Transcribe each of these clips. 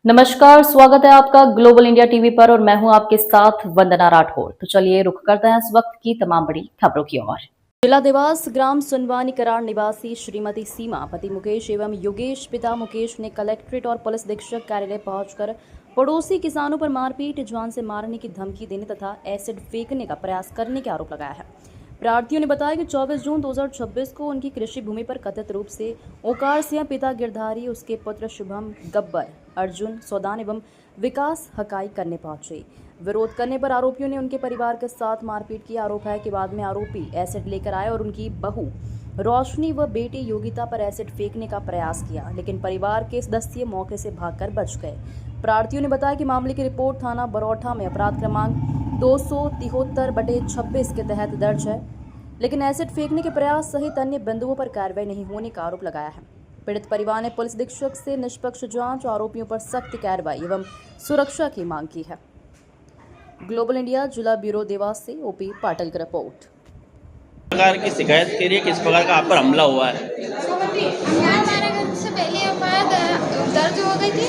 नमस्कार, स्वागत है आपका ग्लोबल इंडिया टीवी पर और मैं हूं आपके साथ वंदना राठौर। तो चलिए रुख करते हैं इस वक्त की तमाम बड़ी खबरों की ओर। जिला देवास ग्राम सुनवानी कराड़ निवासी श्रीमती सीमा, पति मुकेश एवं योगेश पिता मुकेश ने कलेक्ट्रेट और पुलिस अधीक्षक कार्यालय पहुंचकर पड़ोसी किसानों पर मारपीट, जान से मारने की धमकी देने तथा एसिड फेंकने का प्रयास करने का आरोप लगाया है। प्रार्थियों ने बताया कि 24 जून 2026 को उनकी कृषि भूमि पर कथित रूप से ओंकार सिंह पिता गिरधारी, उसके पुत्र शुभम, गब्बर, अर्जुन, सौदान एवं विकास हकाई करने पहुंचे। विरोध करने पर आरोपियों ने उनके परिवार के साथ मारपीट की। आरोप है कि बाद में आरोपी एसिड लेकर आए और उनकी बहू रोशनी व बेटी योगिता पर एसिड फेंकने का प्रयास किया, लेकिन परिवार के सदस्य मौके से भागकर बच गए। प्रार्थियों ने बताया कि मामले की रिपोर्ट थाना बरौठा में अपराध क्रमांक 273/26 के तहत दर्ज है, लेकिन एसिड फेंकने के प्रयास सहित अन्य बिंदुओं पर कार्रवाई नहीं होने का आरोप लगाया है। पीड़ित परिवार ने पुलिस अधीक्षक से निष्पक्ष जांच, आरोपियों पर सख्त कार्रवाई एवं सुरक्षा की मांग की है। ग्लोबल इंडिया जिला ब्यूरो देवास से ओपी पाटिल की रिपोर्ट। प्रकार की शिकायत के लिए किस प्रकार का आप पर हमला हुआ है? हमारे घर से पहले हमारा दर्द हो गई थी,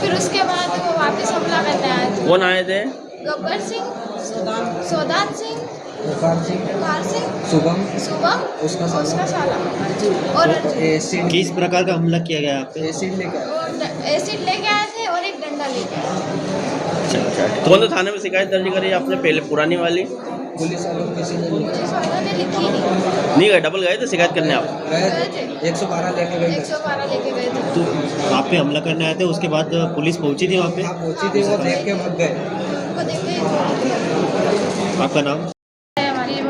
फिर उसके बाद वो वापस हमला करने आए थे। कौन आए थे? गब्बर सिंह, सौदान सिंह, ओंकार सिंह, शुभम, उसका साला और किस प्रकार का हमला किया गया आप पे? एसिड लेके आए थे और एक डंडा लेके आए थे। अच्छा, कौन सा थाने में शिकायत दर्ज करी आपने? पहले पुरानी वाली पुलिस वालों किसी ने पुलिस वालों ने लिखी नहीं गए? डबल गए थे शिकायत करने आप? गए थे, 112 लेके गए थे। 112 लेके गए थे। तो आप पे हमला करने आए थे, उसके बाद पुलिस पहुंची थी वहाँ पे? हाँ पहुंची थी, वो देख के भाग गए। उनको देख के आपका नाम?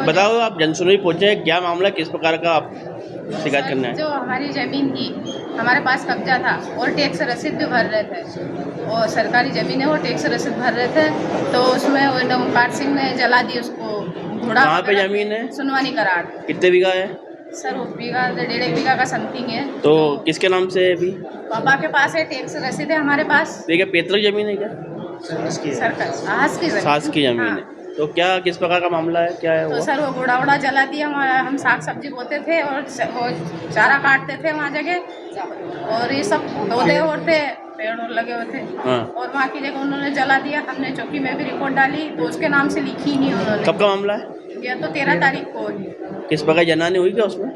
बताओ, आप जनसुनवाई पहुंचे, क्या मामला, किस प्रकार का आप शिकायत करने आए? जो हमारी ज़मीन की हमारे पास कब्जा था और टैक्स रसीद भी भर रहे थे, और सरकारी ज़मीन है वो टैक्स रसीद भर रहे थे, तो उसमें ओंकार सिंह ने जला दी उसको। घोड़ा कहाँ पे ज़मीन है? सुनवानी कराड़। कितने बीघा है? सर वो बीघा 1.5 बीघा का समथिंग है। तो किसके नाम से है अभी? पापा के पास है, टैक्स रसीद है हमारे पास। तो ये क्या पैतृक जमीन है क्या? सरकार सास की जमीन है। तो क्या किस प्रकार का मामला है, क्या है तो वो? सर वो घोड़ा जला दिया। हम साग सब्जी बोते थे और वो चारा काटते थे वहाँ जगह, और ये सब पौधे और थे, पेड़ और लगे हुए थे। हाँ। और वहाँ की जगह उन्होंने जला दिया। हमने चौकी में भी रिपोर्ट डाली तो उसके नाम से लिखी नहीं उन्होंने। कब का मामला है? यह तो 13 तारीख को। किस प्रकार जनानी हुई क्या उसमें?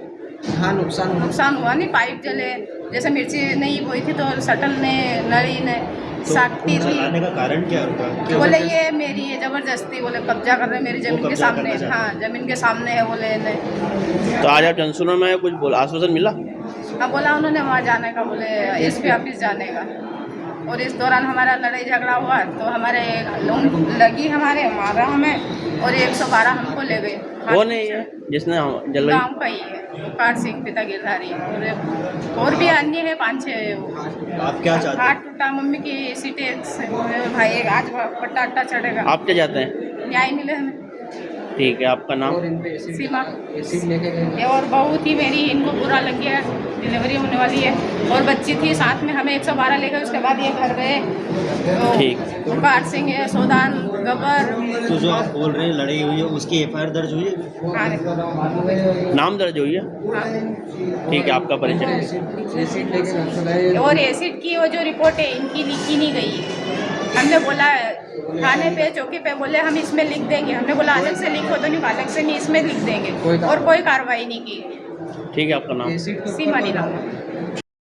हाँ, नुकसान हुआ नहीं, पाइप जले, जैसे मिर्ची नहीं बोई थी तो सटल ने, नली ने साकती थी। जलाने का कारण क्या होगा? बोले ये मेरी है जबरदस्ती, बोले कब्जा कर रहे मेरी जमीन के सामने। हाँ, जमीन के सामने है बोले नहीं। तो आज आप जनसुनवाई में कुछ बोला, आश्वासन मिला? हाँ, बोला उन्होंने वहाँ जाने का, बोले एसपी ऑफिस जाने का। और इस दौरान हमारा लड़ाई झगड़ा हुआ तो हमारे लोन लगी, हमारे मारा हमें, और 112 हमको ले गए। कौन है ये जिसने जलवाई? गाँव का ही है, ओंकार सिंह पिता गिरधारी, और भी अन्य है 5-6 है वो। आप क्या चाहते हैं? हाथ टूटा, मम्मी की सीटें भाई आज पट्टा अट्टा चढ़ेगा। आप क्या चाहते हैं? न्याय मिले हमें। ठीक है, आपका नाम? सीमा। एसिड लेके गए। ये और बहू थी मेरी, इनको बुरा लग गया, डिलीवरी होने वाली है, और बच्ची थी साथ में। हमें 112 ले गए, उसके बाद ये घर गए। ठीक। ओंकार सिंह है, सौदान, गब्बर। तो जो आप बोल रहे हैं लड़ाई हुई है, उसकी FIR दर्ज हुई है? हाँ, नाम दर्ज हुई है? हाँ। ठीक है, आपका परिचय? एसिड लेके और एसिड की वो जो रिपोर्ट है इनकी लिखी नहीं गई है। हमने बोला थाने पे, चौकी पे, बोले हम इसमें लिख देंगे। हमने बोला अलग से लिखो, तो नहीं, अलग से नहीं, इसमें लिख देंगे, और कोई कार्रवाई नहीं की। ठीक है, आपका नाम? सीमा नीलम।